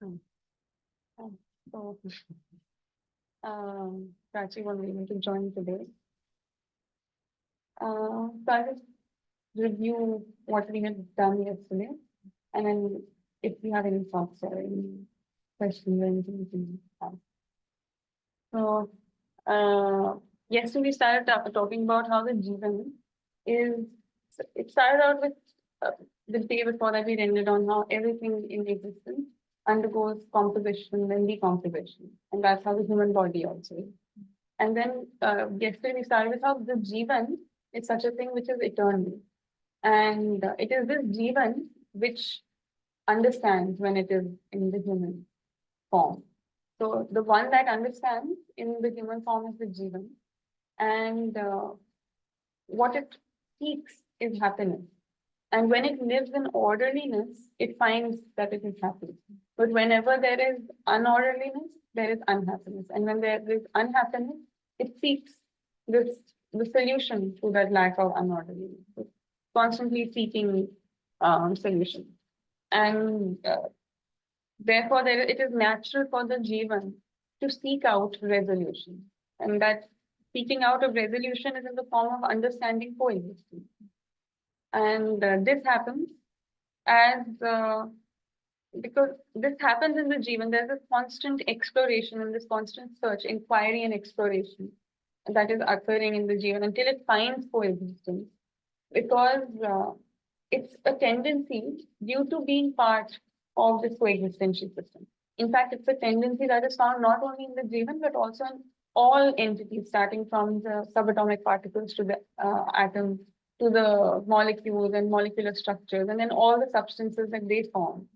Hmm. Um, So, Prachi was able to join today. So I'll just review what we had done yesterday, and then if you have any thoughts or any questions or anything, you can ask. So, yesterday we started talking about how the Jeevan is. It started out with the day before that we ended on how everything in existence undergoes composition and decomposition, and that's how the human body also is. And then yesterday we started with how the Jeevan is such a thing which is eternal, and it is this Jeevan which understands when it is in the human form. So the one that understands in the human form is the Jeevan, and what it seeks is happiness. And when it lives in orderliness, it finds that it is happy. But whenever there is unorderliness, there is unhappiness. And when there is unhappiness, it seeks this the solution to that lack of unorderliness. It's constantly seeking solution. And therefore, it is natural for the Jivan to seek out resolution. And that seeking out of resolution is in the form of understanding coexistence. And this happens as because this happens in the Jivan, there's this constant exploration and this constant search, inquiry, and exploration that is occurring in the Jivan until it finds coexistence. Because it's a tendency due to being part of this coexistential system. In fact, it's a tendency that is found not only in the Jivan but also in all entities, starting from the subatomic particles to the atoms, to the molecules and molecular structures, and then all the substances that they form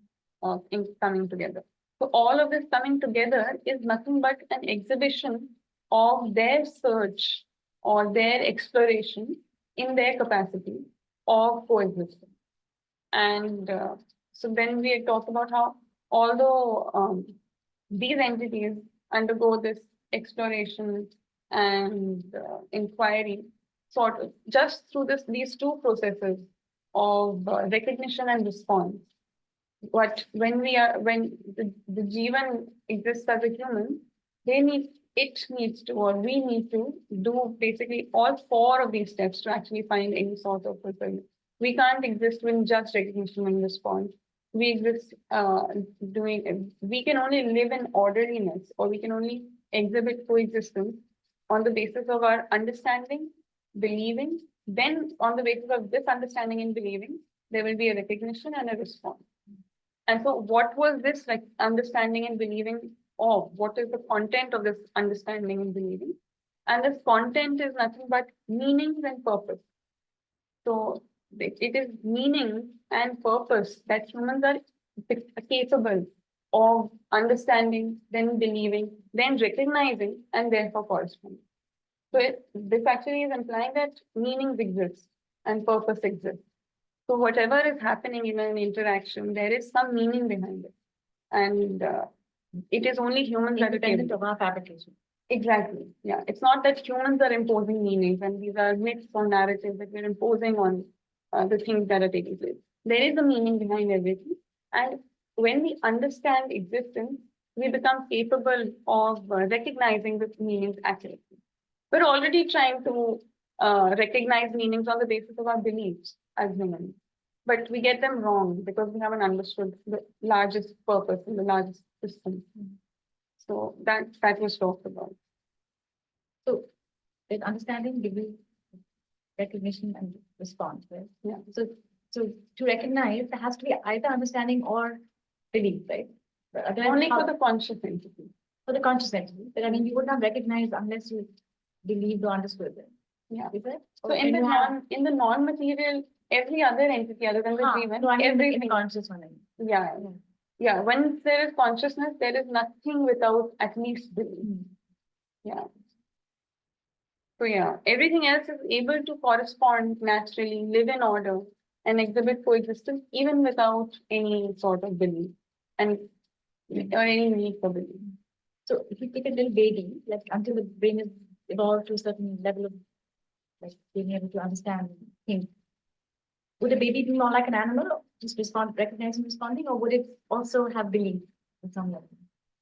in coming together. So all of this coming together is nothing but an exhibition of their search or their exploration in their capacity of coexistence. And so then we talked about how although these entities undergo this exploration and inquiry, sort of just through these two processes of recognition and response. But when the Jivan exists as a human, it needs to, or we need to do basically all four of these steps to actually find any sort of fulfillment. We can't exist with just recognition and response. We exist we can only live in orderliness, or we can only exhibit coexistence on the basis of our understanding, believing. Then, on the basis of this understanding and believing, there will be a recognition and a response. And so, what was this like understanding and believing of? What is the content of this understanding and believing? And this content is nothing but meanings and purpose. So, it is meaning and purpose that humans are capable of understanding, then believing, then recognizing, and therefore corresponding. So, this actually is implying that meanings exist and purpose exists. So whatever is happening in an interaction, there is some meaning behind it, and it is only humans that are Independent capable. of our fabrication. Exactly. Yeah, it's not that humans are imposing meanings, and these are myths or narratives that we're imposing on the things that are taking place. There is a meaning behind everything, and when we understand existence, we become capable of recognizing the meanings accurately. We're already trying to recognize meanings on the basis of our beliefs as humans, but we get them wrong because we haven't understood the largest purpose in the largest system. So that was talked about. So, with understanding, belief, recognition, and response, right? Yeah. So to recognize, there has to be either understanding or belief, right? Only for the conscious entity. For the conscious entity, but I mean, you would not recognize unless you believed or understood it. Yeah. Is it? So in the non-material, every other entity other than the Jivan, no, I mean everything. in conscious one. Yeah. Yeah. Once there is consciousness, there is nothing without at least belief. Yeah. So yeah, everything else is able to correspond naturally, live in order, and exhibit coexistence even without any sort of belief and or any need for belief. So if you take a little baby, like until the brain is evolved to a certain level of like being able to understand things, would a baby be more like an animal, just recognizing, responding, or would it also have belief at some level.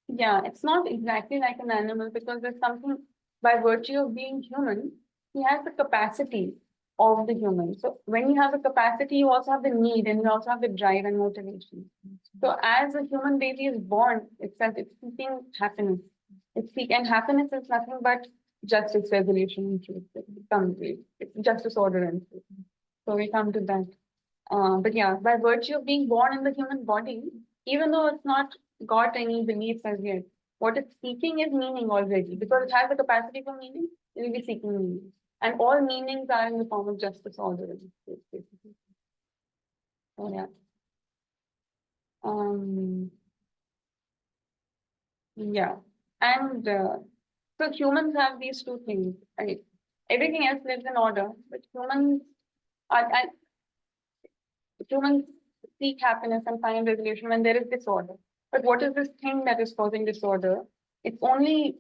Yeah, it's not exactly like an animal because there's something by virtue of being human, he has the capacity of the human. So when you have the capacity, you also have the need and you also have the drive and motivation. So as a human baby is born itself, it's seeking happiness. And happiness is nothing but justice, resolution, and truth. It comes to it. It's justice, order, and truth. So we come to that. But yeah, by virtue of being born in the human body, even though it's not got any beliefs as yet, what it's seeking is meaning already. Because it has the capacity for meaning, it will be seeking meaning. And all meanings are in the form of justice, order, and truth, basically. So yeah. Yeah. And so humans have these two things. Right? Everything else lives in order, but are humans seek happiness and find resolution when there is disorder. But what is this thing that is causing disorder? It's only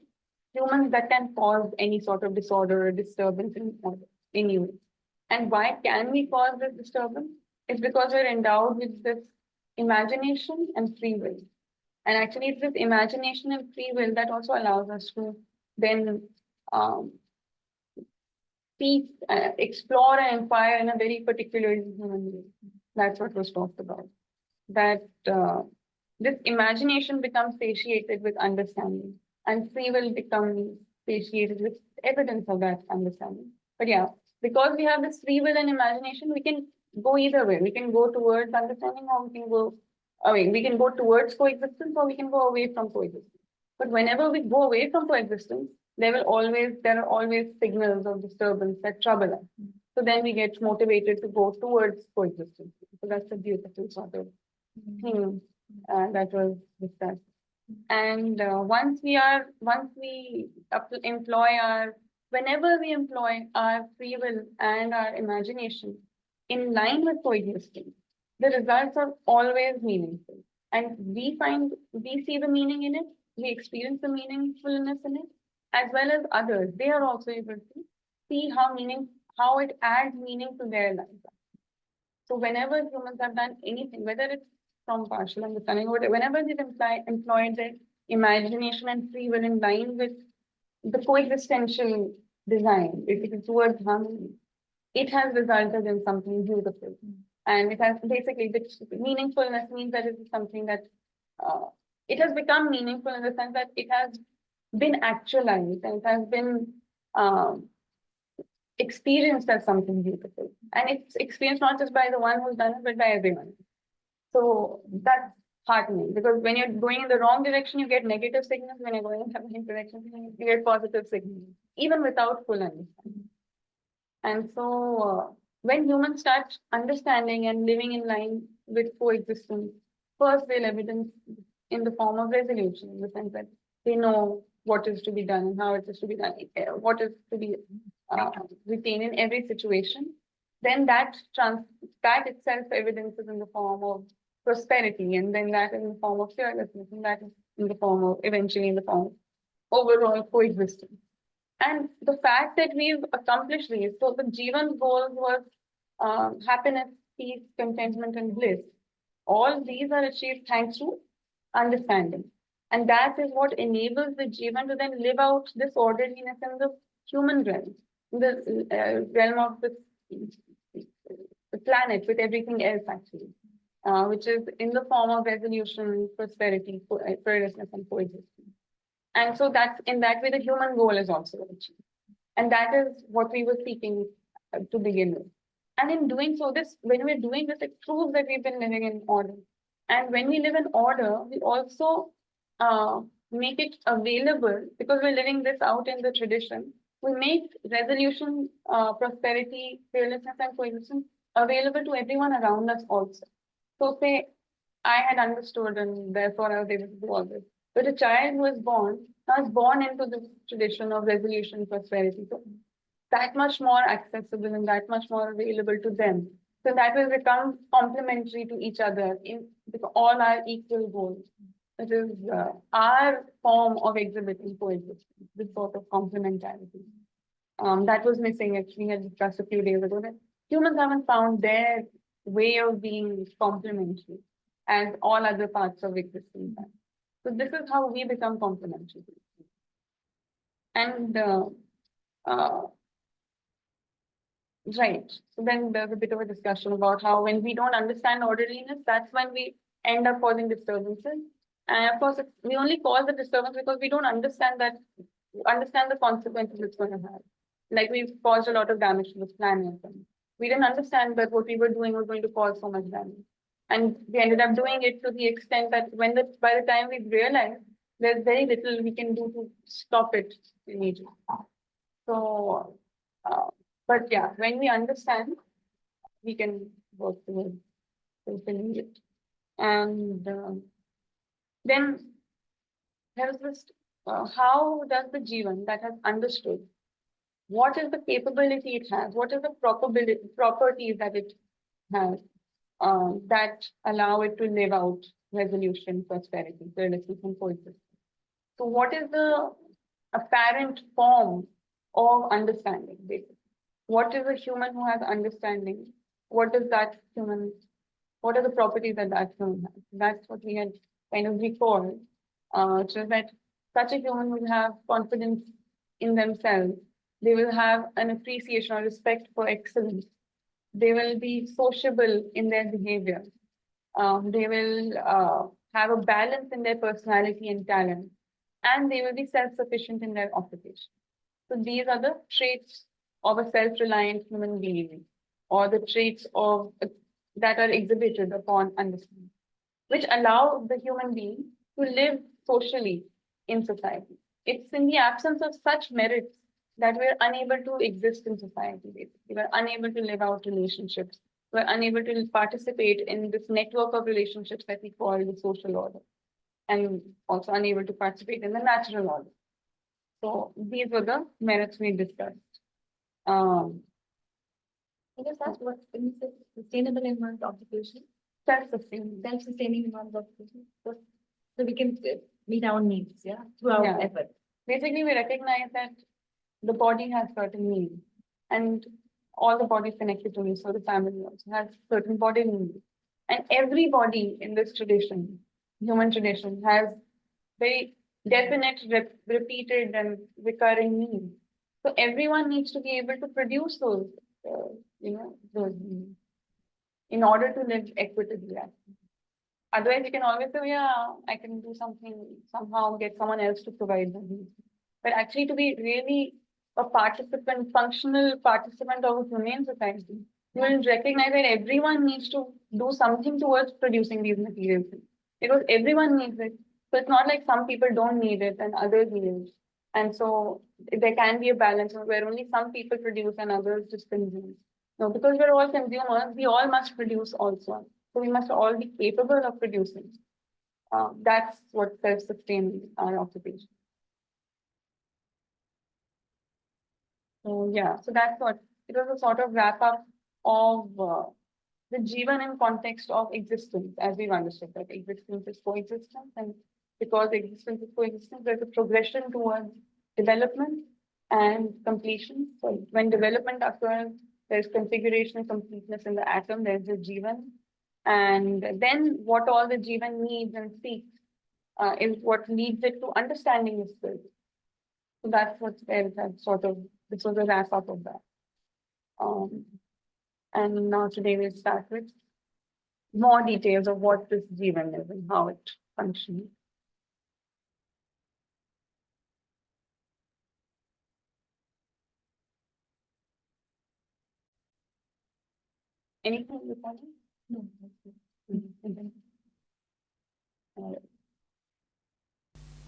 humans that can cause any sort of disorder or disturbance in you. And why can we cause this disturbance? It's because we're endowed with this imagination and free will. And actually, it's this imagination and free will that also allows us to then um, explore and inquire in a very particular human way. That's what was talked about. That this imagination becomes satiated with understanding, and free will becomes satiated with evidence of that understanding. But yeah, because we have this free will and imagination, we can go either way. We can go towards understanding, or we can go. I mean, we can go towards coexistence, or we can go away from coexistence. But whenever we go away from coexistence, there are always signals of disturbance that trouble us. So then we get motivated to go towards coexistence. So that's a beautiful sort of thing that was discussed. And whenever we employ our free will and our imagination in line with coexistence, the results are always meaningful. And we see the meaning in it, we experience the meaningfulness in it, as well as others. They are also able to see how it adds meaning to their lives. So whenever humans have done anything, whether it's from partial understanding or whenever they've employed their imagination and free will in line with the coexistential design, basically towards harmony, it has resulted in something beautiful. And it has basically, the meaningfulness means that it is something that it has become meaningful in the sense that it has been actualized and it has been experienced as something beautiful. And it's experienced not just by the one who's done it, but by everyone. So that's heartening because when you're going in the wrong direction, you get negative signals. When you're going in the right direction, you get positive signals, even without full understanding. And so when humans start understanding and living in line with coexistence, first they'll evidence in the form of resolution, in the sense that they know what is to be done and how it is to be done, what is to be retained in every situation. Then that itself evidences in the form of prosperity, and then that in the form of fearlessness, and that is in the form of eventually in the form of overall coexistence. And the fact that we've accomplished these, so the Jeevan goal was happiness, peace, contentment, and bliss. All these are achieved thanks to understanding. And that is what enables the Jeevan to then live out this orderliness in the human realm, in the realm of the planet with everything else actually, which is in the form of resolution, prosperity, fearlessness, and coexistence. And so that's in that way the human goal is also achieved. And that is what we were seeking to begin with. And in doing so, when we're doing this, it proves that we've been living in order. And when we live in order, we also make it available because we're living this out in the tradition. We make resolution, prosperity, fearlessness, and coexistence available to everyone around us also. So say I had understood and therefore I was able to do all this. But a child who is born now is born into this tradition of resolution, prosperity. So that much more accessible and that much more available to them. So that will become complementary to each other because all are equal goals. It is our form of exhibiting coexistence, this sort of complementarity. That was missing actually, we had discussed a few days ago that humans haven't found their way of being complementary as all other parts of existence. So this is how we become complementary. And right. So then there's a bit of a discussion about how when we don't understand orderliness, that's when we end up causing disturbances. And of course, we only cause the disturbance because we don't understand the consequences it's going to have. Like we've caused a lot of damage to this planet. And we didn't understand that what we were doing was going to cause so much damage. And we ended up doing it to the extent that by the time we realized, there's very little we can do to stop it immediately. So, but yeah, when we understand, we can work towards fulfilling it. And then there's this, how does the Jeevan that has understood what is the capability it has, what is the properties that it has that allow it to live out resolution, prosperity, fearlessness, and coexistence. So what is the apparent form of understanding, basically? What is a human who has understanding? What are the properties that human has? That's what we had kind of recalled, so that such a human will have confidence in themselves. They will have an appreciation or respect for excellence. They will be sociable in their behavior. They will have a balance in their personality and talent, and they will be self-sufficient in their occupation. So these are the traits of a self-reliant human being, or the traits that are exhibited upon understanding, which allow the human being to live socially in society. It's in the absence of such merits that we're unable to exist in society, basically. We're unable to live out relationships. We're unable to participate in this network of relationships that we call the social order, and also unable to participate in the natural order. So these were the merits we discussed. I guess that's what means sustainable environment occupation. Self-sustaining. Self-sustaining environment occupation. So we can meet our needs, yeah, through our Yeah. effort. Basically, we recognize that the body has certain needs, and all the bodies connected to me, so the family also has certain body needs. And every body in this tradition, human tradition, has very definite, repeated, and recurring needs. So everyone needs to be able to produce those, those needs in order to live equitably. Otherwise, you can always say, yeah, I can do something, somehow get someone else to provide the needs. But actually, to be really a participant, functional participant of a humane society, you will recognize that everyone needs to do something towards producing these materials, because everyone needs it. So it's not like some people don't need it and others need it. And so there can be a balance where only some people produce and others just consume. No, because we're all consumers, we all must produce also. So we must all be capable of producing. That's what self-sustaining our occupation. So yeah, so that's what it was, a sort of wrap up of the Jeevan in context of existence, as we've understood that existence is coexistence, and because existence is coexistence, there's a progression towards development and completion. So when development occurs, there's configuration and completeness in the atom, there's the Jeevan. And then what all the Jeevan needs and seeks is what leads it to understanding is built. So that's what's there, that sort of, this was a wrap up of that. And now today we'll start with more details of what this Jeevan is and how it functions. Anything you want? No.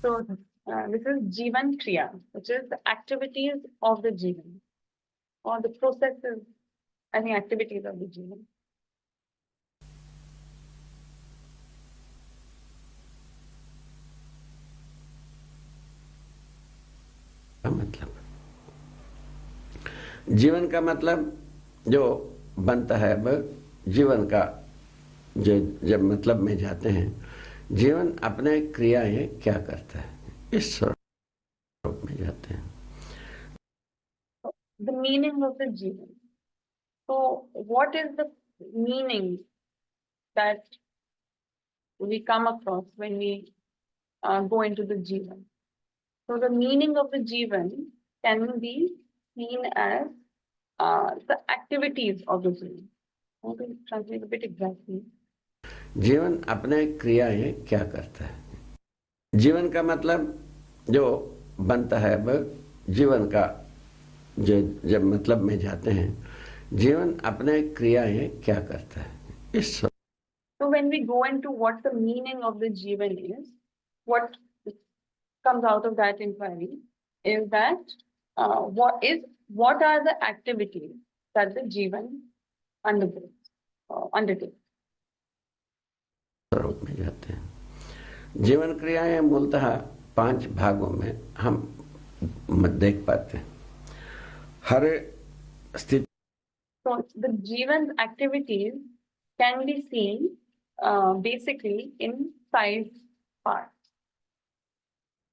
So this is Jeevan Kriya, which is the activities of the Jeevan, or the processes and the activities of the Jeevan. मतलब जीवन का मतलब जो बनता है वह जीवन का जो जब मतलब में जाते हैं, जीवन अपने क्रियाएं क्या करता है इस स्वरूप में जाते हैं. The meaning of the Jeevan. So what is the meaning that we come across when we go into the Jeevan. So the meaning of the Jeevan can be seen as the activities of the Jeevan. I want to translate a bit exactly. जीवन अपने क्रियाएं क्या करता है? जीवन का मतलब जो बनता है वह जीवन का जो जब मतलब में जाते हैं, जीवन अपने क्रियाएं क्या करता है? इस So when we go into what the meaning of the Jeevan is, what comes out of that inquiry is that what are the activities that the Jeevan undertakes. स्वरूप में जाते हैं। जीवन क्रियाएं मूलतः 5 भागों में हम देख पाते हैं। हर स्थिति So the Jeevan's activities can be seen basically in 5 parts.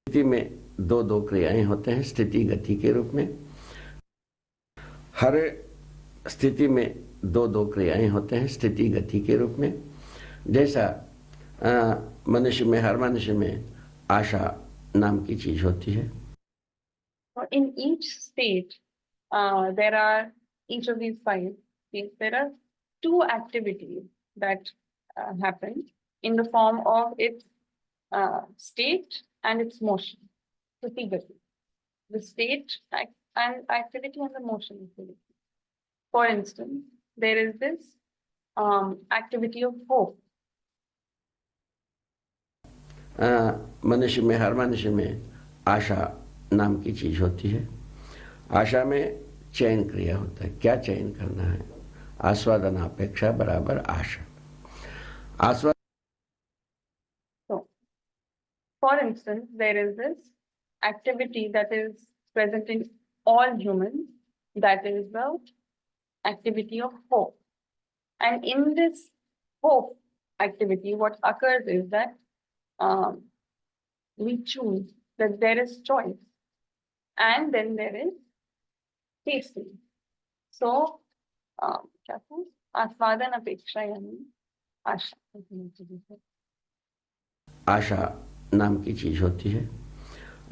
स्थिति में 2 क्रियाएं होते हैं स्थिति गति के रूप में। हर स्थिति में 2 क्रियाएं होते हैं स्थिति गति के रूप में। जैसा मनुष्य में हर मनुष्य में आशा नाम की चीज होती है। In each state, there are each of these 5 states. There are 2 activities that happen in the form of its state and its motion. The state and activity and the motion activity. For instance, there is this activity of hope. मनुष्य में हर मनुष्य में आशा नाम की चीज होती है। आशा में चयन क्रिया होता है। क्या चयन करना है? आस्वादन अपेक्षा बराबर आशा। आस्वाद So, for instance, there is this activity that is present in all humans, that is the activity of hope. And in this hope activity, what occurs is that we choose, that there is choice, and then there is tasting. So, क्या था? आस्वादन अपेक्षा यानी आशा। आशा नाम की चीज होती है।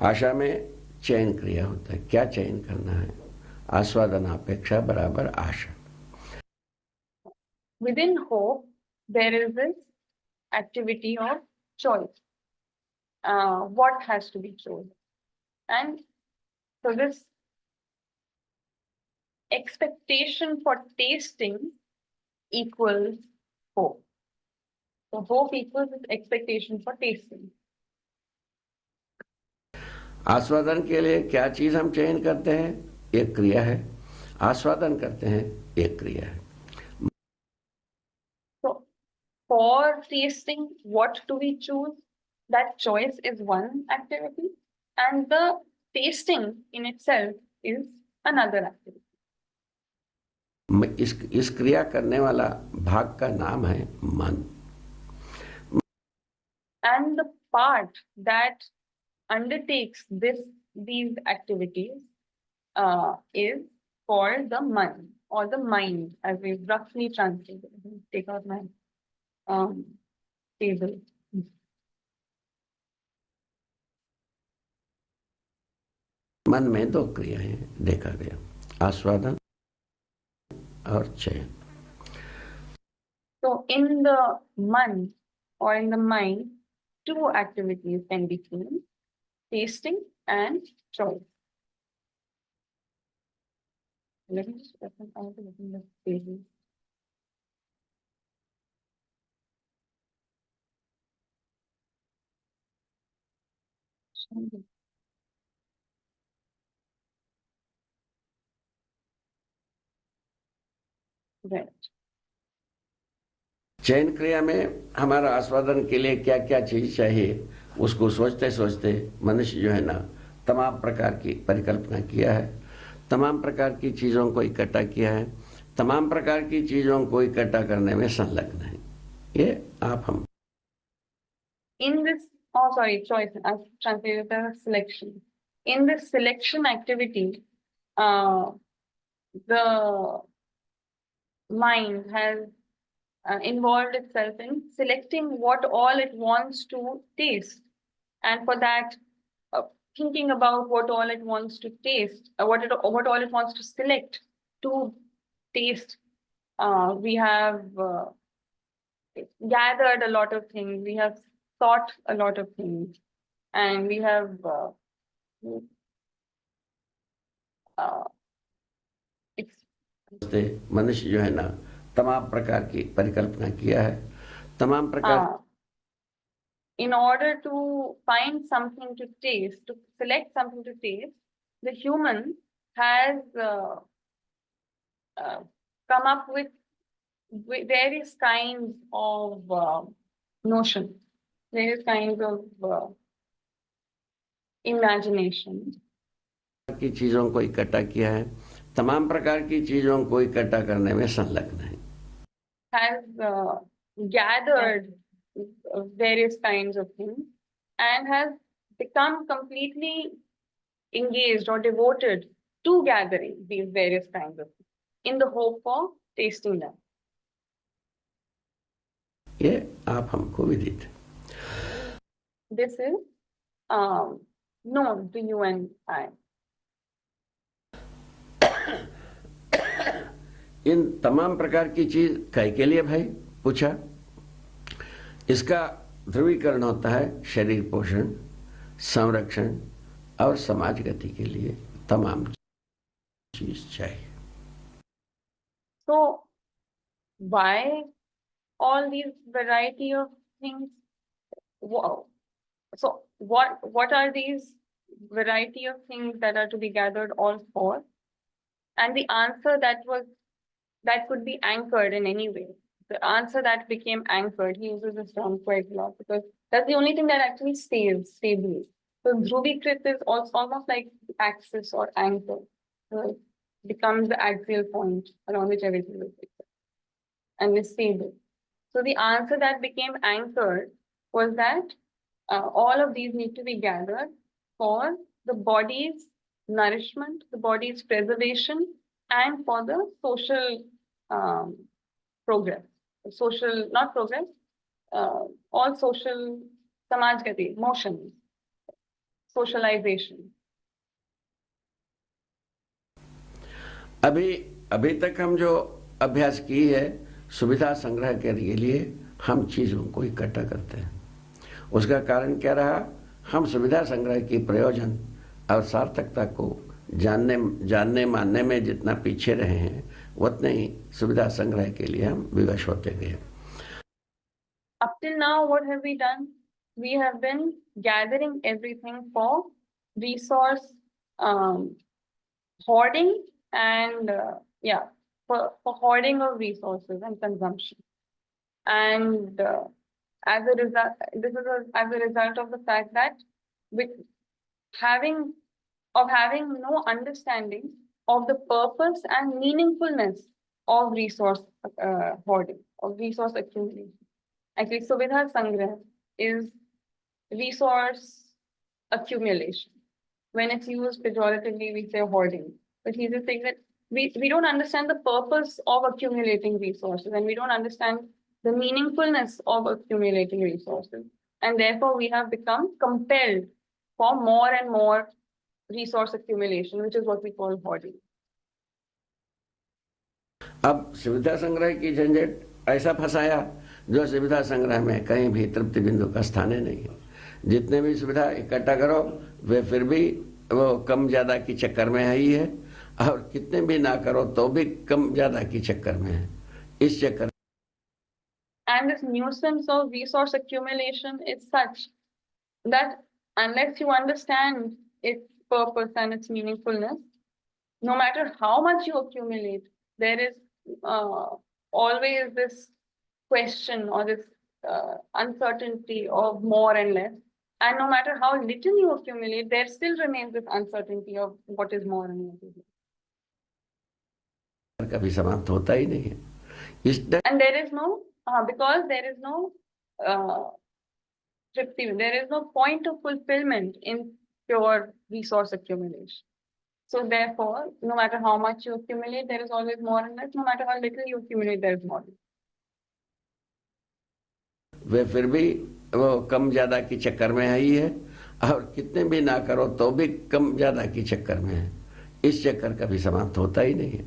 आशा में चयन क्रिया होता है। क्या चयन करना है? आस्वादन अपेक्षा बराबर आशा। Within hope, there is this activity of choice. What has to be chosen? And so this expectation for tasting equals hope. So hope equals this expectation for tasting. आस्वादन के लिए क्या चीज हम चयन करते हैं? एक क्रिया है। आस्वादन करते हैं, एक क्रिया है। So for tasting, what do we choose? That choice is one activity, and the tasting in itself is another activity. इस क्रिया करने वाला भाग का नाम है मन। And the part that undertakes these activities is called the man or the mind, as we roughly translated. Let me take out my table. मन में 2 क्रियाएं देखा गया, आस्वादन और चयन। So in the man or in the mind, 2 activities can be seen: tasting and choice. Let me just open out the table. Right. चयन क्रिया में हमारा आस्वादन के लिए क्या क्या चीज चाहिए, उसको सोचते सोचते मनुष्य जो है ना तमाम प्रकार की परिकल्पना किया है, तमाम प्रकार की चीजों को इकट्ठा किया है, तमाम प्रकार की चीजों को इकट्ठा करने में संलग्न है। ये आप हम In this, choice, I've translated the selection. In this selection activity, the mind has involved itself in selecting what all it wants to taste. And for that, thinking about what all it wants to taste, what all it wants to select to taste, we have gathered a lot of things, we have thought a lot of things, and we have मनुष्य जो है ना तमाम प्रकार की परिकल्पना किया है, तमाम प्रकार in order to find something to taste, to select something to taste, the human has come up with various kinds of notions, various kinds of imagination. की चीजों को इकट्ठा किया है, तमाम प्रकार की चीजों को इकट्ठा करने में संलग्न है. Has gathered various kinds of things and has become completely engaged or devoted to gathering these various kinds of things in the hope of tasting them. ये आप हमको विदित. This is known to you and I. इन तमाम प्रकार की चीज काय के लिए भाई पूछा? इसका ध्रुवीकरण होता है शरीर पोषण, संरक्षण और समाज गति के लिए तमाम चीज चाहिए. So why all these variety of things? Wow. So what are these variety of things that are to be gathered all for? And the answer that could be anchored in any way. The answer that became anchored, he uses this term quite a lot because that's the only thing that actually stays stable. So Dhruvikrit is also almost like the axis or anchor. So it becomes the axial point around which everything is fixed and is stable. So the answer that became anchored was that all of these need to be gathered for the body's nourishment, the body's preservation, and for the social progress. Social, not progress, all social samajgati, motions, socialization. अभी तक हम जो अभ्यास की है सुविधा संग्रह के लिए हम चीजों को इकट्ठा करते हैं. उसका कारण क्या रहा? हम सुविधा संग्रह की प्रयोजन और सार्थकता को जानने मानने में जितना पीछे रहे हैं उतने ही सुविधा संग्रह के लिए हम विवश होते गए. Up till now, what have we done? We have been gathering everything for resource hoarding and for hoarding of resources and consumption. And as a result, as a result of the fact that with having no understanding of the purpose and meaningfulness of resource hoarding, of resource accumulation. Actually, Suvidha Sangrah is resource accumulation. When it's used pejoratively, we say hoarding. But he's just saying that we don't understand the purpose of accumulating resources and we don't understand the meaningfulness of accumulating resources. And therefore, we have become compelled for more and more resource accumulation, which is what we call hoarding. अब सुविधा संग्रह की झंझट ऐसा फंसाया जो सुविधा संग्रह में कहीं भी तृप्ति बिंदु का स्थान नहीं है. जितने भी सुविधा इकट्ठा करो वे फिर भी वो कम ज्यादा की चक्कर में ही है और कितने भी ना करो तो भी कम ज्यादा की चक्कर में है. इस चक्कर And this nuisance of resource accumulation is such that unless you understand its purpose and its meaningfulness, no matter how much you accumulate, there is always this question or this uncertainty of more and less. And no matter how little you accumulate, there still remains this uncertainty of what is more and what is less. कभी समाप्त होता ही नहीं है. And there is no, because there is no tripti, there is no point of fulfillment in pure resource accumulation. So therefore, no matter how much you accumulate, there is always more and less. No matter how little you accumulate, there is more. वे फिर भी वो कम ज्यादा की चक्कर में ही है और कितने भी ना करो तो भी कम ज्यादा की चक्कर में है। इस चक्कर कभी समाप्त होता ही नहीं है।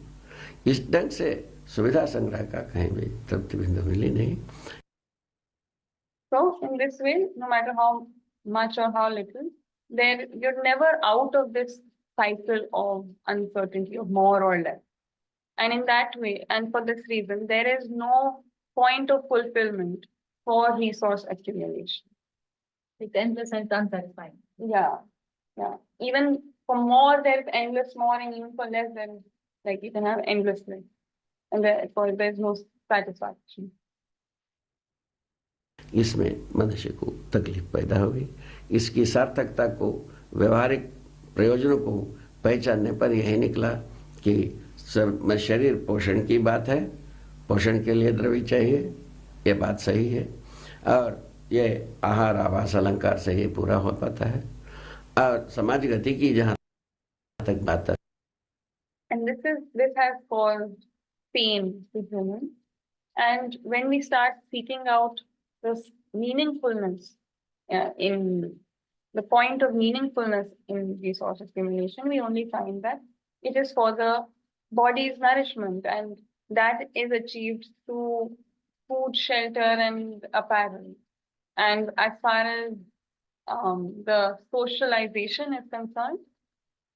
इस ढंग से सुविधा संग्रह का कहीं भी तृप्ति बिंदु मिली नहीं। So in this way, no matter how much or how little, you're never out of this cycle of uncertainty of more or less. And in that way, and for this reason, there is no point of fulfillment for resource accumulation. It's endless and it's unsatisfying. Yeah, yeah. Even for more, there is endless more, and even for less, there is like you can have endless less, and therefore there is no satisfaction. इसमें मनुष्य को तकलीफ पैदा हुई। इसकी सार्थकता को, व्यवहारिक प्रयोजनों को पहचानने पर यही निकला कि सब शरीर पोषण की बात है, पोषण के लिए द्रव्य चाहिए, ये बात सही है, और ये आहार आवास अलंकार से ही पूरा हो पाता है। और समाज गति की जहाँ तक बात है, And this has caused pain to humans. And when we start seeking out this meaningfulness in the point of meaningfulness in resource accumulation, we only find that it is for the body's nourishment, and that is achieved through food, shelter, and apparel. And as far as the socialization is concerned,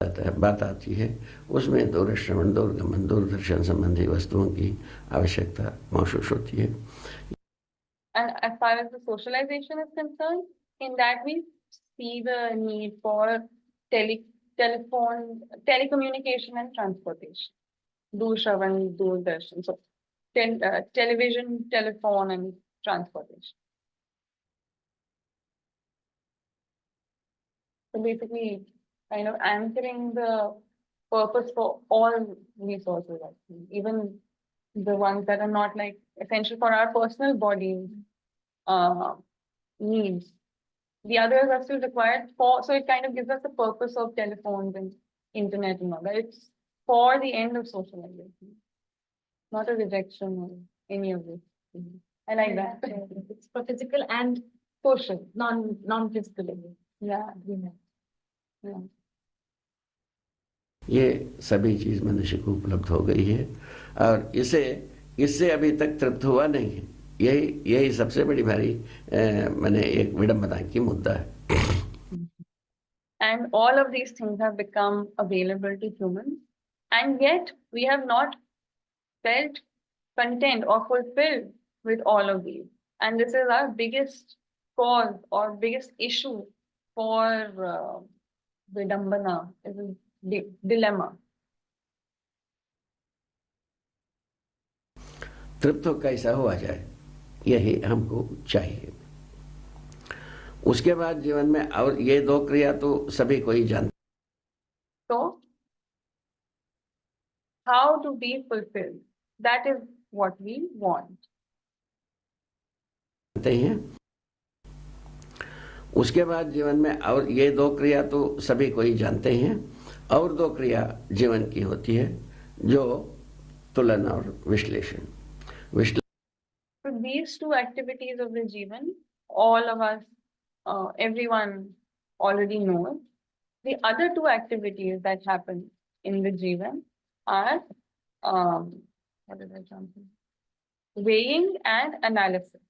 बात आती है, उसमें दूरश्रवण, दूरगमन, दूरदर्शन संबंधी वस्तुओं की आवश्यकता महसूस होती है। And as far as the socialization is concerned, in that we see the need for telecommunication and transportation. Durshravan, Doordarshan. So television, telephone, and transportation. So basically, kind of anchoring the purpose for all resources, actually, even the ones that are not like essential for our personal bodies needs. The others are still required for, so it kind of gives us the purpose of telephones and internet and all that. It's for the end of socialization, not a rejection or any of this. I like that. It's for physical and Social. non-physical. Yeah. agreement. Yeah. ये सभी चीज मनुष्य को उपलब्ध हो गई है, और इससे अभी तक तृप्त हुआ नहीं है। यही सबसे बड़ी भारी मैंने एक विडंबना की मुद्दा है। And all of these things have become available to humans, and yet we have not felt content or fulfilled with all of these. And this is our biggest cause or biggest issue for Vidambana, is a dilemma. तृप्त कैसा हुआ जाए, यही हमको चाहिए। उसके बाद जीवन में और ये दो क्रिया तो सभी को ही जानते। So, how to be fulfilled? That is what we want. हैं। उसके बाद जीवन में और ये दो क्रिया तो सभी को ही जानते हैं, और दो क्रिया जीवन की होती है, जो तुलना और विश्लेषण। So these two activities of the Jeevan, all of us, everyone already knows. The other two activities that happen in the Jeevan are, what is that something? Weighing and analysis.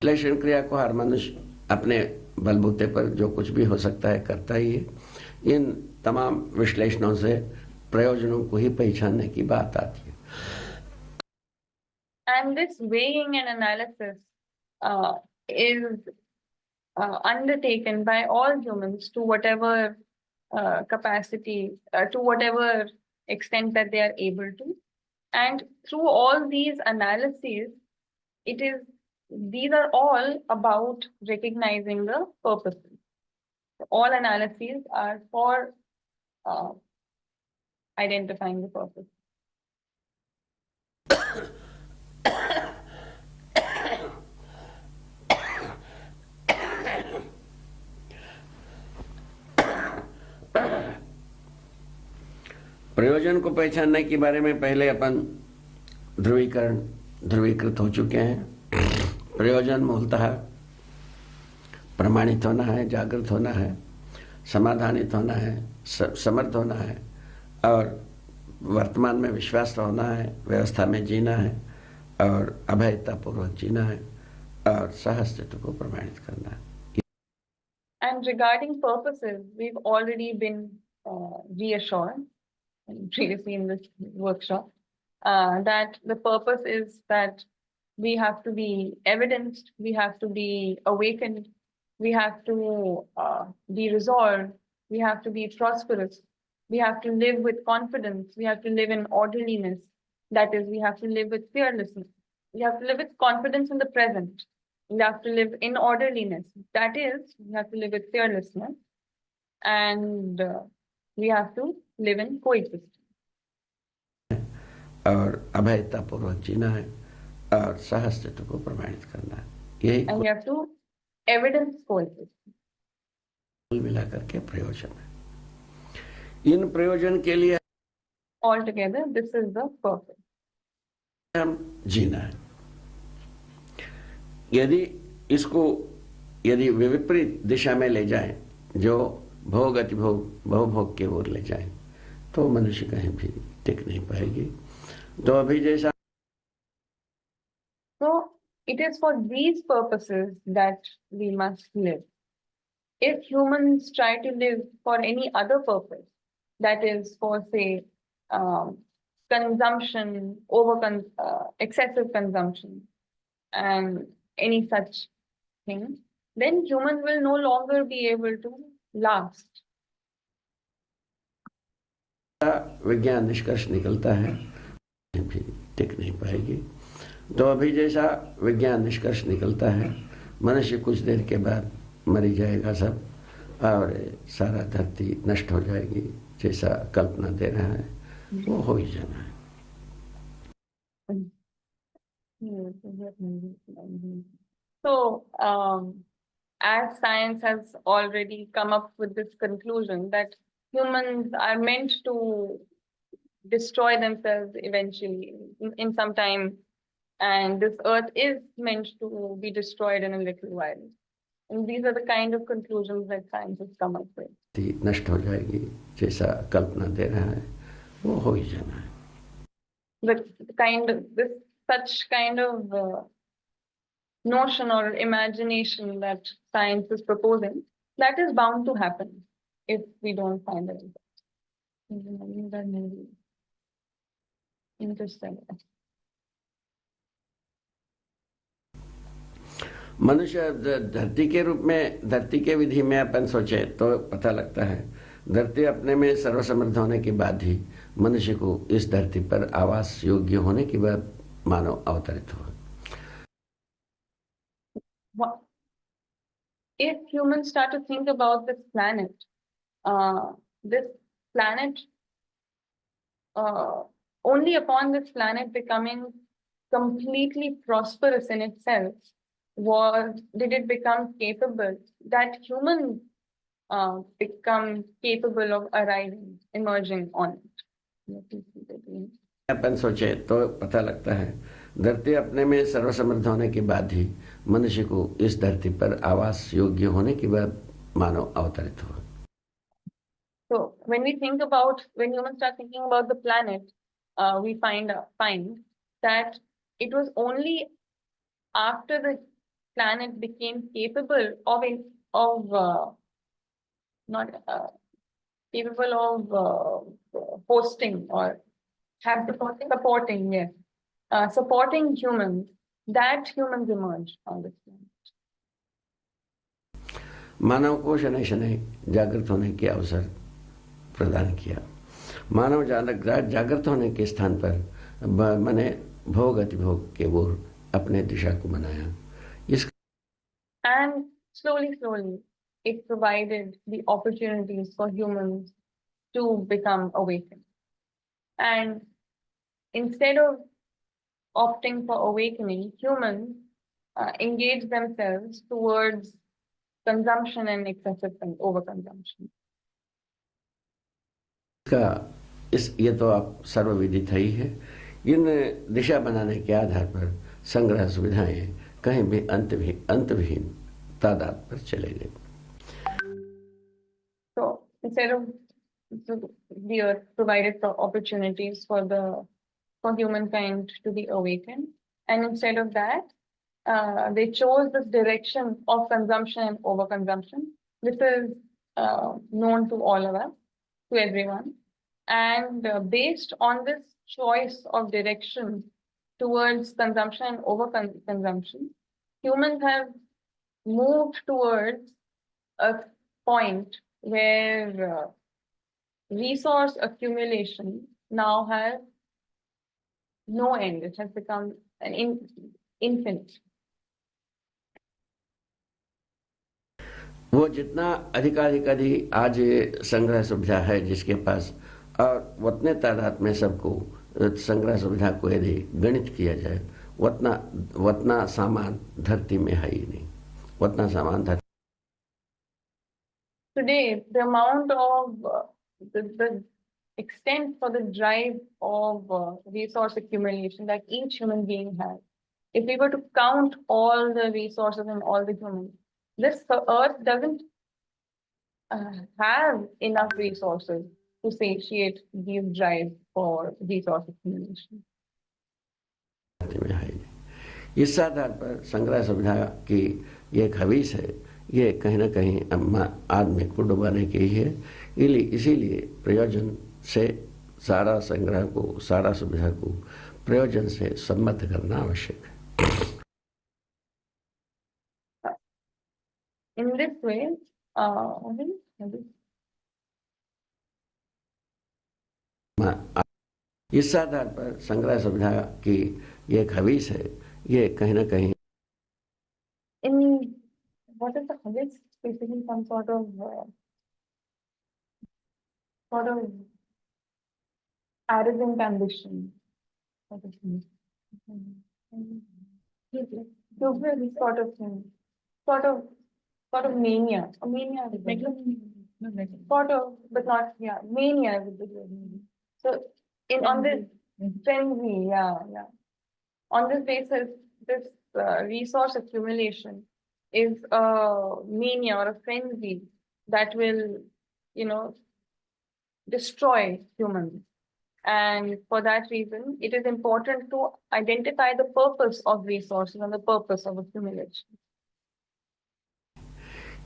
विश्लेषण क्रिया को हर मनुष्य अपने बलबूते पर जो कुछ भी हो सकता है करता ही है। इन तमाम विश्लेषणों से प्रयोजनों को ही पहचानने की बात आती है। And this weighing and analysis is undertaken by all humans to whatever capacity, to whatever extent that they are able to. And through all these analyses, these are all about recognizing the purposes. All analyses are for identifying the purpose. प्रयोजन को पहचानने के बारे में पहले अपन ध्रुवीकृत हो चुके हैं। प्रयोजन मूलतः प्रमाणित होना है, जागृत होना है, समाधानित होना है, समर्थ होना है और वर्तमान में विश्वास होना है, व्यवस्था में जीना है और अभयता पूर्वक जीना है और सहस्तित्व को प्रमाणित करना है। And regarding purposes, we've already been reassured previously in this workshop that the purpose is that we have to be evidenced, we have to be awakened, we have to be resolved, we have to be prosperous, we have to live with confidence, we have to live in orderliness. That is, we have to live with fearlessness. We have to live with confidence in the present. We have to live in orderliness. That is, we have to live with fearlessness. And we have to live in coexistence. और अभयता पूर्वक जीना है और सहस्तित्व को प्रमाणित करना है। यही And we have to evidence coexistence. कुल मिलाकर के प्रयोजन है। इन प्रयोजन के लिए Altogether, this is the purpose. हम जीना है। यदि विपरीत दिशा में ले जाएं, जो भोग अतिभोग बहुभोग के ओर ले जाएं, तो मनुष्य कहीं भी टिक नहीं पाएगी। तो अभी जैसा So it is for these purposes that we must live. If humans try to live for any other purpose, that is for say consumption, excessive consumption, and any such thing, then humans will no longer be able to last. विज्ञान निष्कर्ष निकलता है, भी टिक नहीं पाएगी। तो अभी जैसा विज्ञान निष्कर्ष निकलता है, मनुष्य कुछ देर के बाद मरी जाएगा सब और सारा धरती नष्ट हो जाएगी, जैसा कल्पना दे रहा है वो हो ही जाना है। So, as science has already come up with this conclusion that humans are meant to destroy themselves eventually in some time, and this earth is meant to be destroyed in a little while. And these are the kind of conclusions that science has come up with. नष्ट हो जाएगी, जैसा कल्पना दे रहा है वो हो ही जाना है। Such kind of notion or imagination that science is proposing, that is bound to happen if we don't find it. Interesting. मनुष्य धरती के रूप में, धरती के विधि में अपन सोचे तो पता लगता है, धरती अपने में सर्वसमृद्ध होने के बाद ही मनुष्य को इस धरती पर आवास योग्य होने के बाद मानव अवतरित हुआ। If humans start to think about this planet, only upon this planet becoming completely prosperous in itself, did it become capable, that humans become capable of emerging on it. अपन सोचे तो पता लगता है, धरती अपने में सर्वसमृद्ध होने के बाद ही मनुष्य को इस धरती पर आवास योग्य होने के बाद मानव अवतरित हुआ। So when humans start thinking about the planet, we find that it was only after the planet became capable of hosting or supporting humans, that humans emerged on this planet. मानव को शनै शनै जागृत होने के अवसर प्रदान किया। मानव जागृत होने के स्थान पर मैंने भोग अतिभोग के ओर अपने दिशा को बनाया। And slowly it provided the opportunities for humans to become awakened. And instead of opting for awakening, humans engage themselves towards consumption and excessive overconsumption. ये तो आप सर्वविदित ही है। इन दिशा बनाने के आधार पर संग्रह सुविधाएं कहीं भी अंतविहीन तादाद पर चले गए। So instead of the earth provided opportunities for humankind to be awakened, and instead of that, they chose this direction of consumption and overconsumption. This is known to all of us, to everyone, and based on this choice of direction towards consumption and overconsumption, humans have moved towards a point where resource accumulation now has no end. It has become an infinite. वो जितना अधिकाधिक आज संग्रह सुविधा है जिसके पास, और उतने तादाद में सबको संग्रह सुविधा को यदि गणित किया जाए, उतना सामान धरती में है ही नहीं, उतना सामान धरती। Today, the amount of the extent for the drive of resource accumulation that each human being has, if we were to count all the resources and all the humans, this earth doesn't have enough resources to satiate these drive for resource accumulation. में है नहीं। इस आधार पर संग्रह सुविधा की ये खबीस है, ये कहीं ना कहीं आदमी को डुबाने की ही है। इसीलिए प्रयोजन से सारा संग्रह को, सारा सुविधा को प्रयोजन से सम्मत करना आवश्यक है। In this way, इस आधार पर संग्रह सुविधा की ये खबीस है, ये कहीं ना कहीं। in what is the habit? Basically, some sort of arrogant ambition. What is it? Sort of thing, sort of mania. A mania is sort of, but not, yeah, mania is the word. So on this frenzy, yeah. On this basis, this resource accumulation is a mania or a frenzy that will, destroy humans. And for that reason, it is important to identify the purpose of resources and the purpose of accumulation.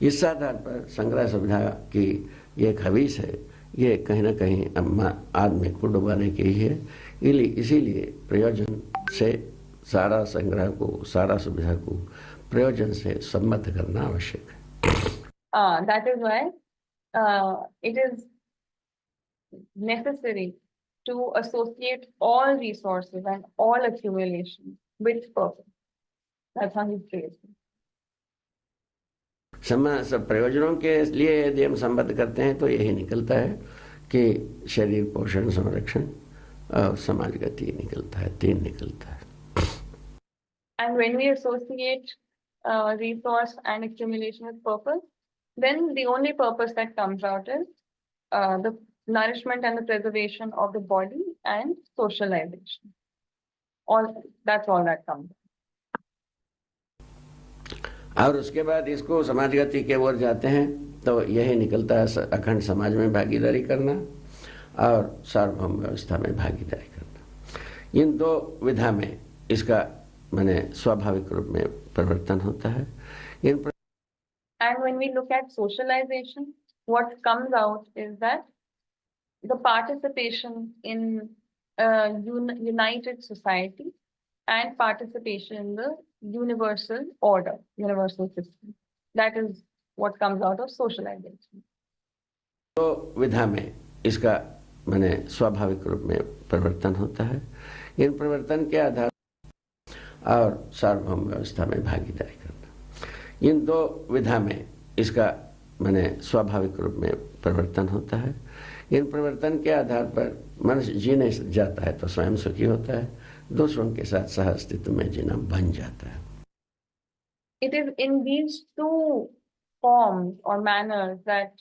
इस आधार पर संग्रह सुविधा की ये खबीस है, ये कहीं ना कहीं आदमी को डुबाने की ही है। इसीलिए प्रयोजन से सारा संग्रह को, सारा सुविधा को प्रयोजन से सम्मत करना आवश्यक है। That is why it is necessary to associate all resources and all accumulation with purpose. That's how he phrased it. सब प्रयोजनों के लिए यदि हम संबद्ध करते हैं तो यही निकलता है कि शरीर पोषण, संरक्षण और समाज गति निकलता है, 3 निकलता है। And when we associate resource and accumulation with purpose, then the only purpose that comes out is the nourishment and the preservation of the body and socialization. That's all that comes. और उसके बाद इसको समाज गति के ओर जाते हैं तो यही निकलता है अखंड समाज में भागीदारी करना और सार्वभौम व्यवस्था में भागीदारी करना। इन 2 विधा में इसका माने स्वाभाविक रूप में परिवर्तन होता है। And when we look at socialization, what comes out is that the participation in a united society and participation in the universal order, universal system. That is what comes out of socialization. तो विधा में इसका माने स्वाभाविक रूप में परिवर्तन होता है। इन परिवर्तन के आधार और सार्वभौम व्यवस्था में भागीदारी करना। इन 2 विधा में इसका माने स्वाभाविक रूप में परिवर्तन होता है। इन परिवर्तन के आधार पर मनुष्य जीने जाता है तो स्वयं सुखी होता है, दूसरों के साथ सह अस्तित्व में जीना बन जाता है। It is in these 2 forms or manners that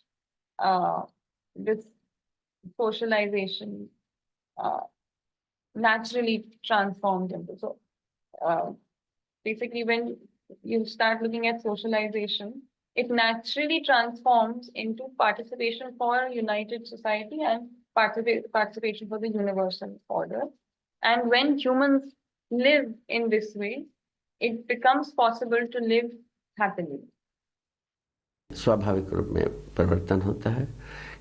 this socialization naturally transformed into. So basically, when you start looking at socialization, it naturally transforms into participation for a united society and participation for the universal order. And when humans live in this way, it becomes possible to live happily. स्वाभाविक रूप में परिवर्तन होता है।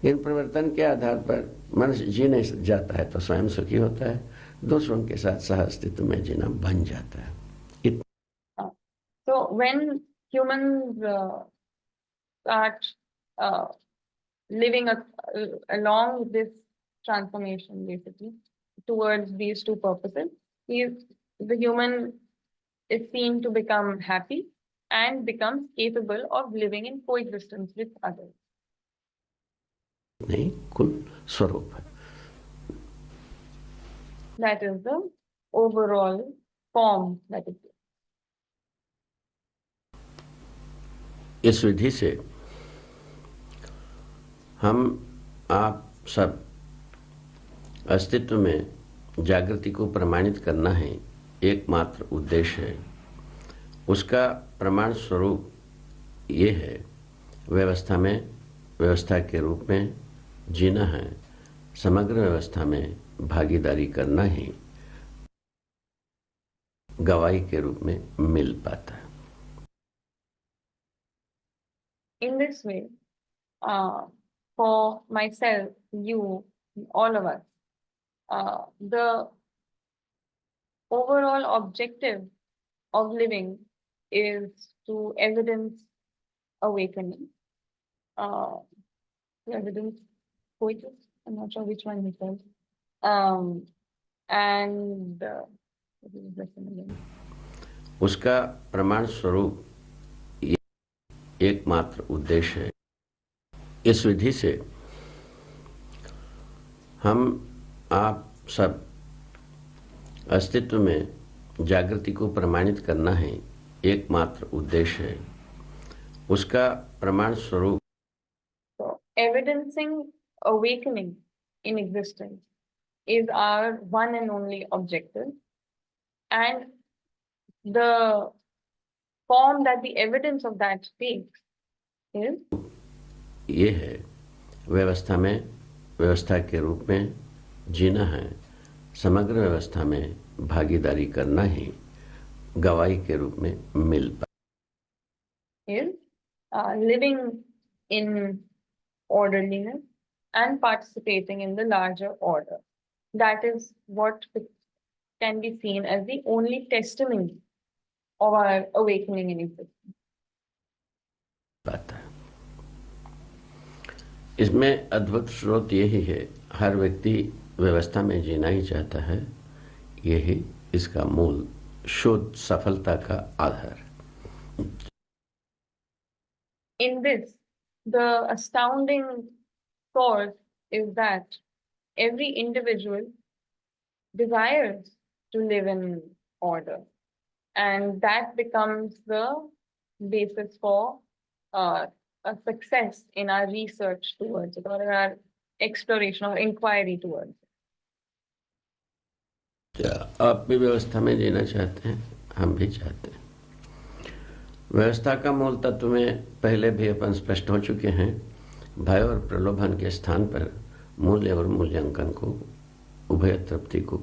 इन परिवर्तन के आधार पर मनुष्य जीने जाता है तो स्वयं सुखी होता है, दूसरों के साथ सह अस्तित्व में जीना बन जाता है। So when humans start living along this transformation, basically towards these two purposes, the human is seen to become happy and becomes capable of living in coexistence with others. नहीं, कुल स्वरूप है। That is the overall form that it is. इस विधि से हम आप सब अस्तित्व में जागृति को प्रमाणित करना है एकमात्र उद्देश्य है। उसका प्रमाण स्वरूप ये है, व्यवस्था में व्यवस्था के रूप में जीना है, समग्र व्यवस्था में भागीदारी करना ही गवाही के रूप में मिल पाता है। In this way, for myself, you, all of us, the overall objective of living is to evidence awakening. To evidence coexist. I'm not sure which one he said. And what is this one again? उसका प्रमाण स्वरूप एकमात्र उद्देश्य है। इस विधि से हम आप सब अस्तित्व में जागृति को प्रमाणित करना है एकमात्र उद्देश्य है। उसका प्रमाण स्वरूप So, evidencing awakening in existence is our one and only objective, and the form that the evidence of that takes is ये है, व्यवस्था में व्यवस्था के रूप में जीना है, समग्र व्यवस्था में भागीदारी करना ही गवाही के रूप में मिल पाए। is living in orderliness and participating in the larger order. That is what can be seen as the only testimony of our awakening in existence. पाता है। इसमें अद्भुत स्रोत यही है, हर व्यक्ति व्यवस्था में जीना ही चाहता है, यही इसका मूल शुद्ध सफलता का आधार। In this, the astounding source is that every individual desires to live in order, and that becomes the basis for a success in our research towards it, or our exploration or inquiry towards it. क्या आप भी व्यवस्था में जीना चाहते हैं? हम भी चाहते हैं। व्यवस्था का मूल तत्व में पहले भी अपन स्पष्ट हो चुके हैं। भय और प्रलोभन के स्थान पर मूल्य और मूल्यांकन को, उभय तृप्ति को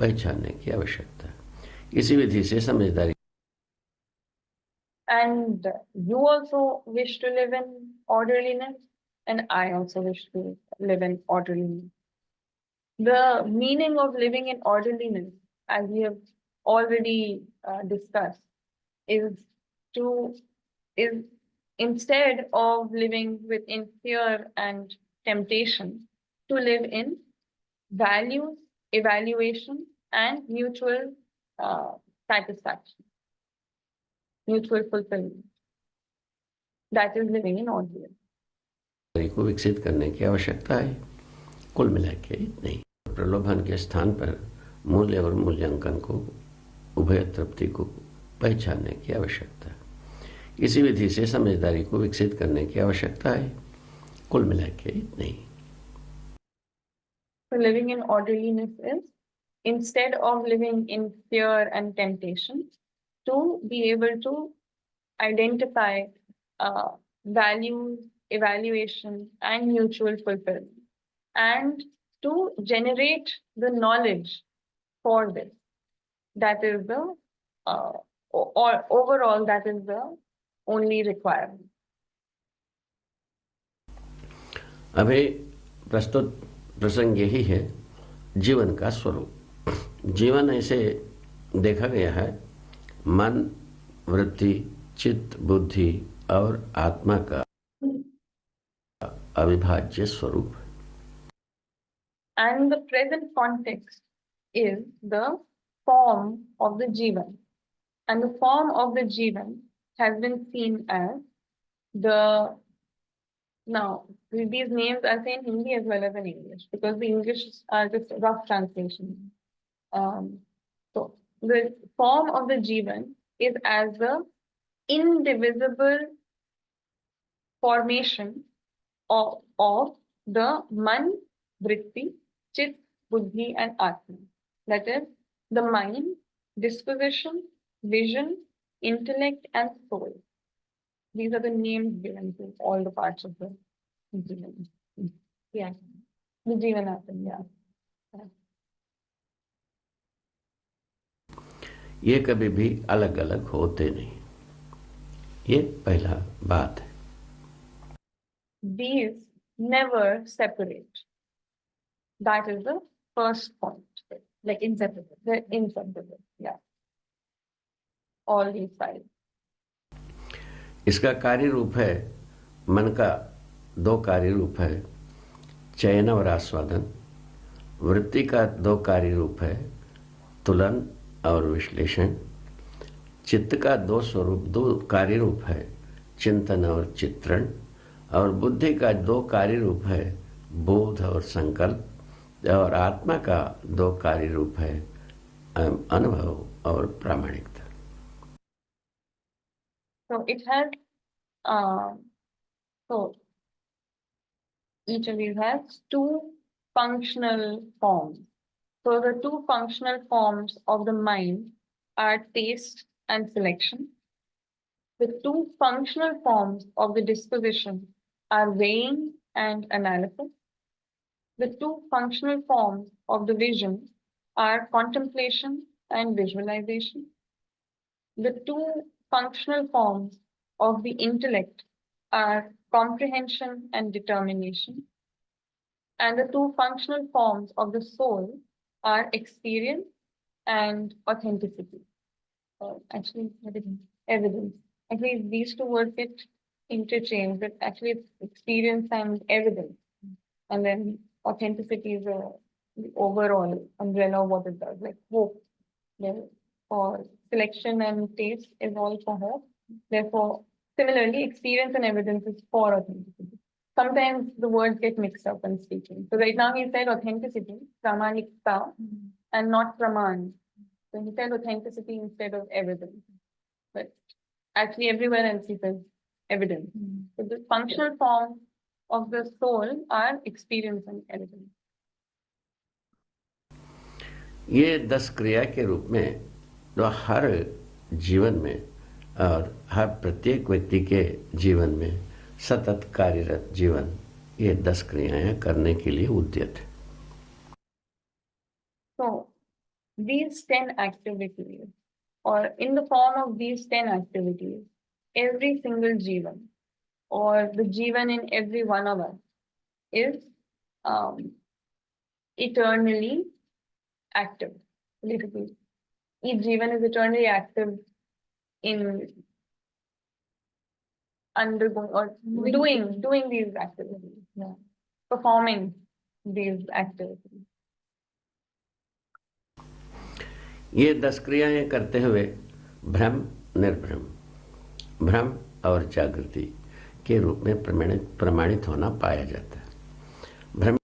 पहचानने की आवश्यकता है। इसी विधि से समझदारी। And you also wish to live in orderliness, and I also wish to live in orderliness. The meaning of living in orderliness, as we have already discussed, is instead of living within fear and temptation, to live in values, evaluation, and mutual satisfaction, mutual fulfillment. That is living in orderliness. को विकसित करने की आवश्यकता है। कुल मिला के नहीं, प्रलोभन के स्थान पर मूल्य और मूल्यांकन को, उभय तृप्ति को पहचानने की आवश्यकता है। इसी विधि से समझदारी को विकसित करने की आवश्यकता है। कुल मिला के नहीं। So living in orderliness is, instead of living in fear and temptation, to be able to identify values, evaluation, and mutual fulfillment, and to generate the knowledge for this. That is the, or overall, that is the only requirement. अभी प्रस्तुत प्रसंग यही है जीवन का स्वरूप। जीवन ऐसे देखा गया है मन, वृत्ति, चित्त, बुद्धि और आत्मा का अविभाज्य स्वरूप है। And the present context is the form of the Jeevan. And the form of the Jeevan has been seen as the, now these names are saying Hindi as well as in English, because the English are just rough translation. So the form of the Jeevan is as the indivisible formation of the man, vritti, chit, buddhi, and atma. That is the mind, disposition, vision, intellect, and soul. These are the names given to all the parts of the Jeevan. Yeah. The Jeevan atom, yeah. ये कभी भी अलग अलग होते नहीं, ये पहला बात है। These never separate. That is the first point. Like inseparable. They're inseparable, yeah. All these five. इसका कार्य रूप है, मन का दो कार्य रूप है, चयन और आस्वादन। वृत्ति का दो कार्य रूप है, तुलन और विश्लेषण। चित्त का दो कार्य रूप है, चिंतन और चित्रण। और बुद्धि का दो कार्य रूप है, बोध और संकल्प। और आत्मा का दो कार्य रूप है, अनुभव और प्रामाणिकता। So it has, so each of these has two functional forms. So the two functional forms of the mind are taste and selection. The two functional forms of the disposition are weighing and analysis. The two functional forms of the vision are contemplation and visualization. The two functional forms of the intellect are comprehension and determination. And the two functional forms of the soul are experience and authenticity. Actually, evidence. Actually, these two words get interchanged, but actually it's experience and evidence. And then authenticity is the overall umbrella of what it does, like hope. Or selection and taste is all for her. Therefore, similarly, experience and evidence is for authenticity. Sometimes the words get mixed up when speaking. So right now he said authenticity, pramanikta, and not praman. So he said authenticity instead of evidence. But actually everywhere else he says evidence. So the functional form of the soul are experience and evidence. ये 10 क्रिया के रूप में जो हर जीवन में और हर प्रत्येक व्यक्ति के जीवन में सतत कार्यरत जीवन, ये 10 क्रियाएं करने के लिए उद्यत है। So these 10 activities, or in the form of these 10 activities, every single Jeevan, or the Jeevan in every one of us, is eternally active. Literally, each Jeevan is eternally active in undergoing or doing these activities, performing these activities. ये 10 क्रियाएं करते हुए भ्रम, निर्भ्रम, भ्रम और जागृति के रूप में प्रमाणित होना पाया जाता है। भ्रम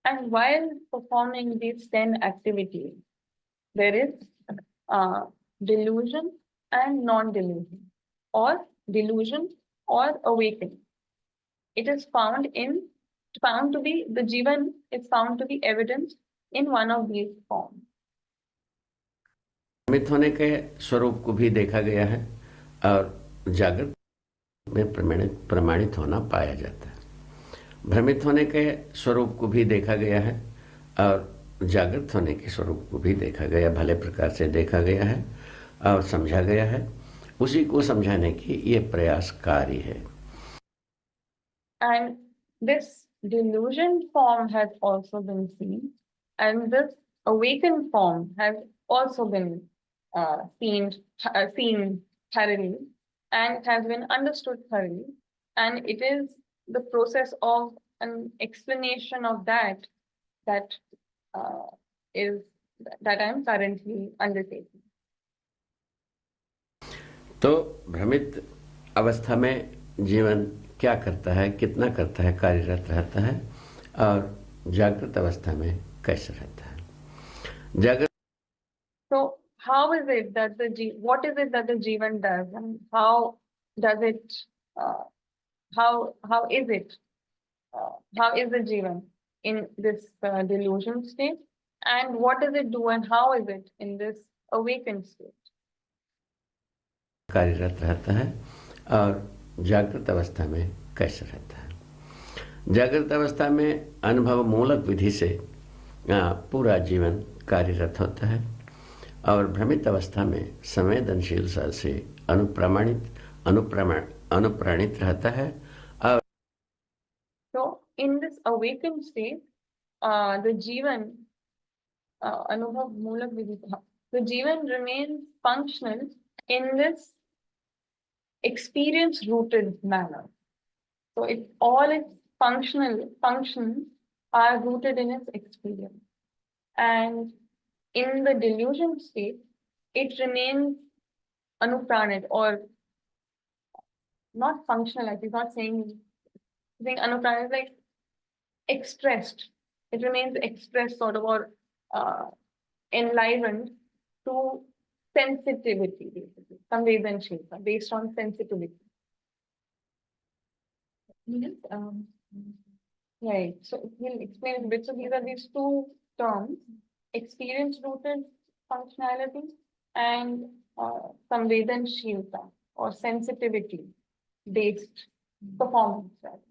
And while performing these 10 activities, there is delusion and non-delusion, or delusion or awakening. It is found to be, the Jeevan is found to be evidenced in one of these forms. भ्रमित होने के स्वरूप को भी देखा गया है और जागृत में प्रमाणित होना पाया जाता है। भ्रमित होने के स्वरूप को भी देखा गया है और जागृत होने के स्वरूप को भी देखा गया, भले प्रकार से देखा गया है और समझा गया है। उसी को समझाने की ये प्रयासकारी है। And this delusion form has also been seen, and this awakened form has also been seen thoroughly, and has been understood thoroughly. And it is the process of an explanation of that is that I am currently undertaking. तो भ्रमित अवस्था में जीवन क्या करता है, कितना करता है, कार्यरत रहता है और जागृत अवस्था में कैसे रहता है। जागृत So how is it that what is it that the Jeevan does, and how does it how is it how is the Jeevan in this delusion state, and what does it do, and how is it in this awakened state? कार्यरत रहता है और जागृत अवस्था में कैसे रहता है। जागृत अवस्था में अनुभव मूलक विधि से पूरा जीवन कार्यरत होता है और भ्रमित अवस्था में संवेदनशीलता से अनुप्राणित रहता है। और So in this awakened state, the Jeevan Anubhav Moolak Vidhi, the Jeevan remains functional in this experience rooted manner. So all its functions are rooted in its experience. And in the delusion state, it remains anupranit, or not functional, like he's not saying anupranit is like expressed. It remains expressed sort of, or enlivened to sensitivity, basically, samvedanshilta, based on sensitivity. Means, Right. So we'll explain it a bit. So these are these two terms: experience-rooted functionality and samvedanshilta, or sensitivity-based performance. Right?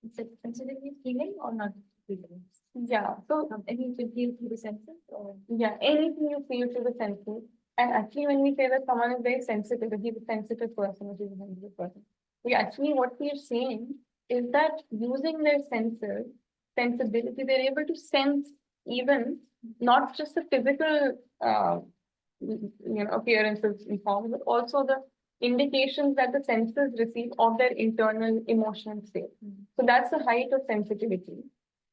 is it considered feeling or not feeling? Yeah. So Anything you feel through the senses, or yeah, anything you feel through the senses. And actually, when we say that someone is very sensitive, he's a sensitive person, or she's a sensitive person, what we are saying is that using their senses, sensibility, they're able to sense even not just the physical, appearances in form, but also the indications that the senses receive of their internal emotional state. So that's the height of sensitivity.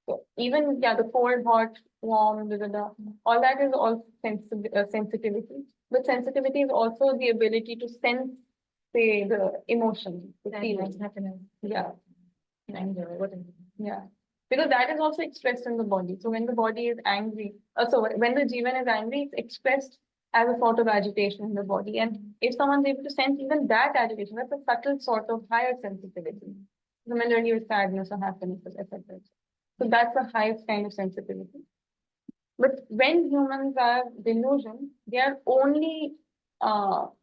So even the cold, hot, warm, all that is all sensitivity. But sensitivity is also the ability to sense, say, the emotion, the feelings. happiness, Yeah, anger, whatever. yeah. Because that is also expressed in the body. So when the body is angry, when the Jeevan is angry, it's expressed as a sort of agitation in the body. And if someone's able to sense even that agitation, that's a subtle sort of higher sensitivity. Similarly with sadness or happiness, etc. So that's the highest kind of sensitivity. But when humans are delusioned, they are only all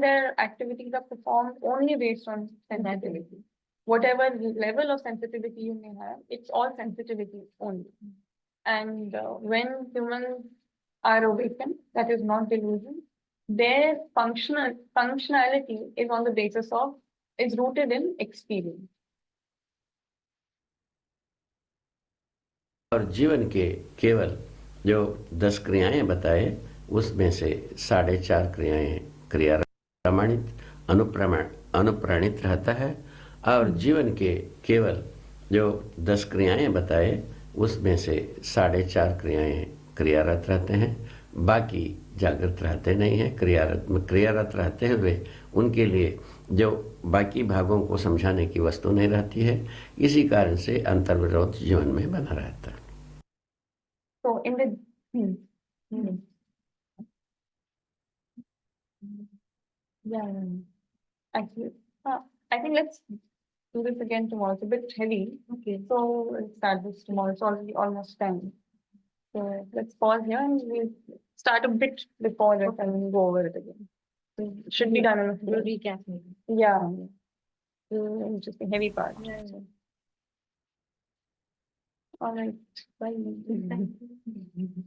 their activities are performed only based on sensitivity. Whatever level of sensitivity you may have, it's all sensitivity only. And when humans are awakened, that is not delusion, their functionality is on the basis of, is rooted in experience. और जीवन के केवल जो 10 क्रियाएं बताए, उसमें से 4.5 क्रियाएं क्रिया प्रमाणित अनुप्राणित रहता है और जीवन के केवल जो 10 क्रियाएं बताए, उसमें से 4.5 क्रियाएं क्रियारत रहते हैं, बाकी जागृत रहते नहीं हैं। क्रियारत रहते हुए उनके लिए जो बाकी भागों को समझाने की वस्तु नहीं रहती है, इसी कारण से अंतर्विरोध जीवन में बना रहता है। So in the actually, I think let's do this again tomorrow. It's a bit heavy. Okay. So let's start this tomorrow. It's already almost time. So let's pause here and we'll start a bit before it and then go over it again. It should be done in a We'll few. recap maybe. Yeah. Just the heavy part. All right. Bye. Thank you.